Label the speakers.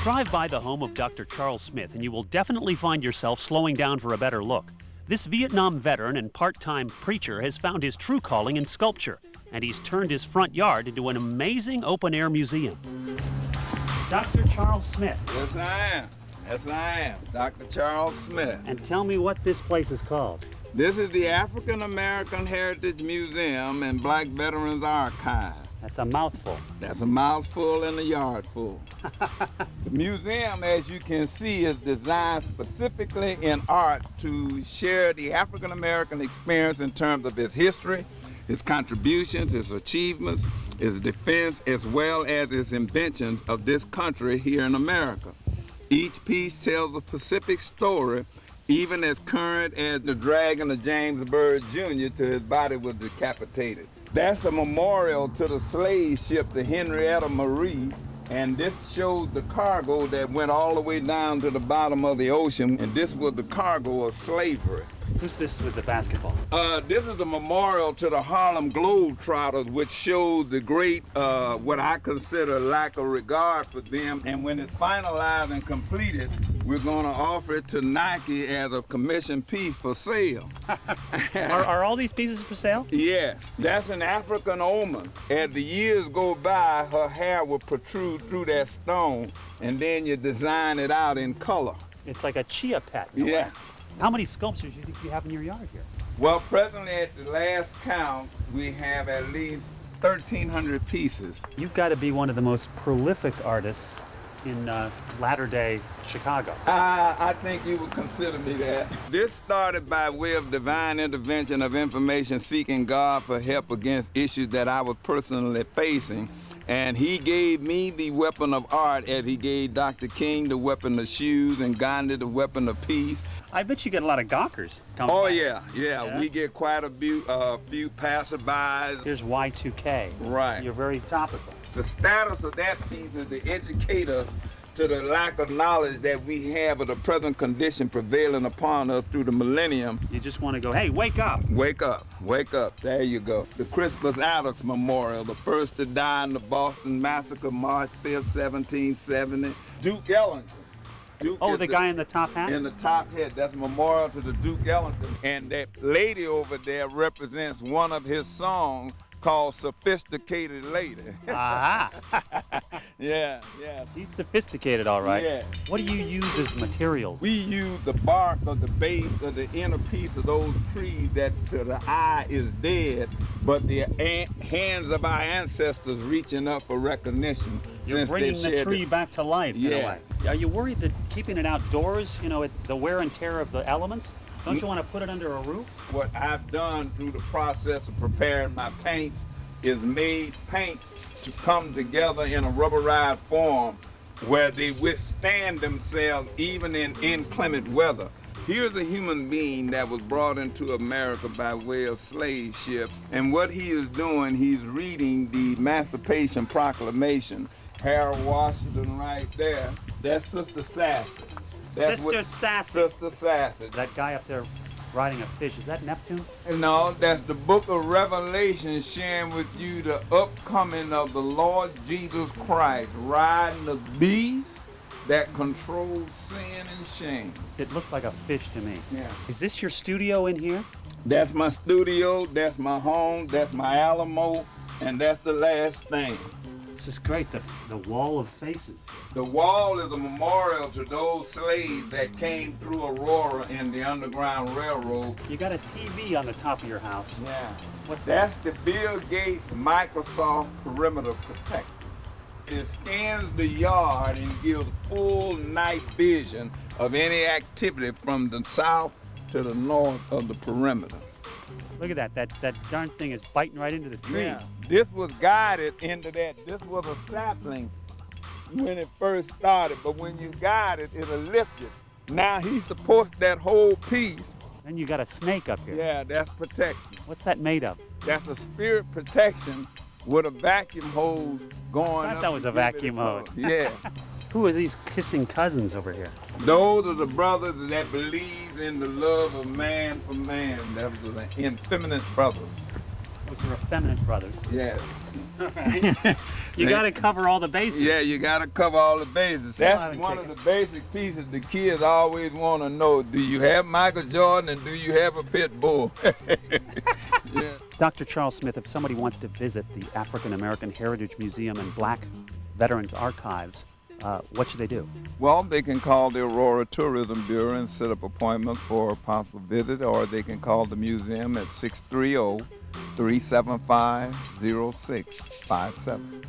Speaker 1: Drive by the home of Dr. Charles Smith and you will definitely find yourself slowing down for a better look. This Vietnam veteran and part-time preacher has found his true calling in sculpture, and he's turned his front yard into an amazing open-air museum. Dr. Charles Smith.
Speaker 2: Yes, I am. Yes, I am. Dr. Charles Smith.
Speaker 1: And tell me what this place is called.
Speaker 2: This is the African American Heritage Museum and Black Veterans Archive.
Speaker 1: That's a mouthful.
Speaker 2: That's a mouthful and a yard full. The museum, as you can see, is designed specifically in art to share the African American experience in terms of its history, its contributions, its achievements, its defense, as well as its inventions of this country here in America. Each piece tells a specific story, even as current as the dragging of James Byrd Jr. to his body was decapitated. That's a memorial to the slave ship, the Henrietta Marie, and this shows the cargo that went all the way down to the bottom of the ocean, and this was the cargo of slavery.
Speaker 1: Who's this with the basketball?
Speaker 2: This is a memorial to the Harlem Globetrotters, which shows the great, what I consider lack of regard for them. And when it's finalized and completed, we're going to offer it to Nike as a commissioned piece for sale.
Speaker 1: Are all these pieces for sale?
Speaker 2: Yes. That's an African woman. As the years go by, her hair will protrude through that stone, and then you design it out in color.
Speaker 1: It's like a chia pet.
Speaker 2: Yeah.
Speaker 1: How many sculptures do you think you have in your yard here?
Speaker 2: Well, presently at the last count, we have at least 1,300 pieces.
Speaker 1: You've got to be one of the most prolific artists in latter-day Chicago.
Speaker 2: I think you would consider me that. This started by way of divine intervention of information seeking God for help against issues that I was personally facing. And he gave me the weapon of art as he gave Dr. King the weapon of shoes and Gandhi the weapon of peace.
Speaker 1: I bet you get a lot of gawkers.
Speaker 2: Oh, yeah. We get quite a few passerbys.
Speaker 1: Here's Y2K.
Speaker 2: Right.
Speaker 1: You're very topical.
Speaker 2: The status of that piece is to educate us to the lack of knowledge that we have of the present condition prevailing upon us through the millennium.
Speaker 1: You just want to go, hey, wake up.
Speaker 2: Wake up, wake up. There you go. The Crispus Attucks Memorial, the first to die in the Boston Massacre, March 5th, 1770. Duke Ellington.
Speaker 1: The guy in the top hat?
Speaker 2: In the top hat. That's a memorial to the Duke Ellington. And that lady over there represents one of his songs called Sophisticated Lady.
Speaker 1: Aha.
Speaker 2: Yeah.
Speaker 1: He's sophisticated, all right.
Speaker 2: Yeah.
Speaker 1: What do you use as materials?
Speaker 2: We use the bark of the base of the inner piece of those trees that to the eye is dead, but the hands of our ancestors reaching up for recognition.
Speaker 1: You're bringing the tree back to life in a way. Are you worried that keeping it outdoors, the wear and tear of the elements, don't you want to put it under a roof?
Speaker 2: What I've done through the process of preparing my paint is made paints to come together in a rubberized form where they withstand themselves even in inclement weather. Here's a human being that was brought into America by way of slave ship, and what he is doing, he's reading the Emancipation Proclamation. Harold Washington right there. That's Sister Sassy.
Speaker 1: Sister Sassy.
Speaker 2: Sister Sassy.
Speaker 1: That guy up there riding a fish, is that Neptune?
Speaker 2: No, that's the book of Revelation sharing with you the upcoming of the Lord Jesus Christ riding the beast that controls sin and shame.
Speaker 1: It looked like a fish to me.
Speaker 2: Yeah.
Speaker 1: Is this your studio in here?
Speaker 2: That's my studio, that's my home, that's my Alamo, and that's the last thing.
Speaker 1: This is great, the wall of faces.
Speaker 2: The wall is a memorial to those slaves that came through Aurora in the Underground Railroad.
Speaker 1: You got a TV on the top of your house.
Speaker 2: Yeah.
Speaker 1: What's that?
Speaker 2: That's the Bill Gates Microsoft Perimeter Protector. It scans the yard and gives full night vision of any activity from the south to the north of the perimeter.
Speaker 1: Look at that. That darn thing is biting right into the tree.
Speaker 2: Yeah. This was guided into that. This was a sapling when it first started, but when you guide it, it'll lift it. Now he supports that whole piece.
Speaker 1: Then you got a snake up here.
Speaker 2: Yeah, that's protection.
Speaker 1: What's that made of?
Speaker 2: That's a spirit protection with a vacuum hose going
Speaker 1: I thought
Speaker 2: up.
Speaker 1: that was a vacuum hose.
Speaker 2: Yeah.
Speaker 1: Who are these kissing cousins over here?
Speaker 2: Those are the brothers that believe in the love of man for man. That was the effeminate brothers.
Speaker 1: Those are effeminate brothers.
Speaker 2: Yes.
Speaker 1: You got to cover all the bases.
Speaker 2: Yeah, you got to cover all the bases. That's one of the basic pieces the kids always want to know. Do you have Michael Jordan and do you have a pit bull? Yeah.
Speaker 1: Dr. Charles Smith, if somebody wants to visit the African American Heritage Museum and Black Veterans Archives, what should they do?
Speaker 2: Well, they can call the Aurora Tourism Bureau and set up appointments for a possible visit, or they can call the museum at 630-375-0657.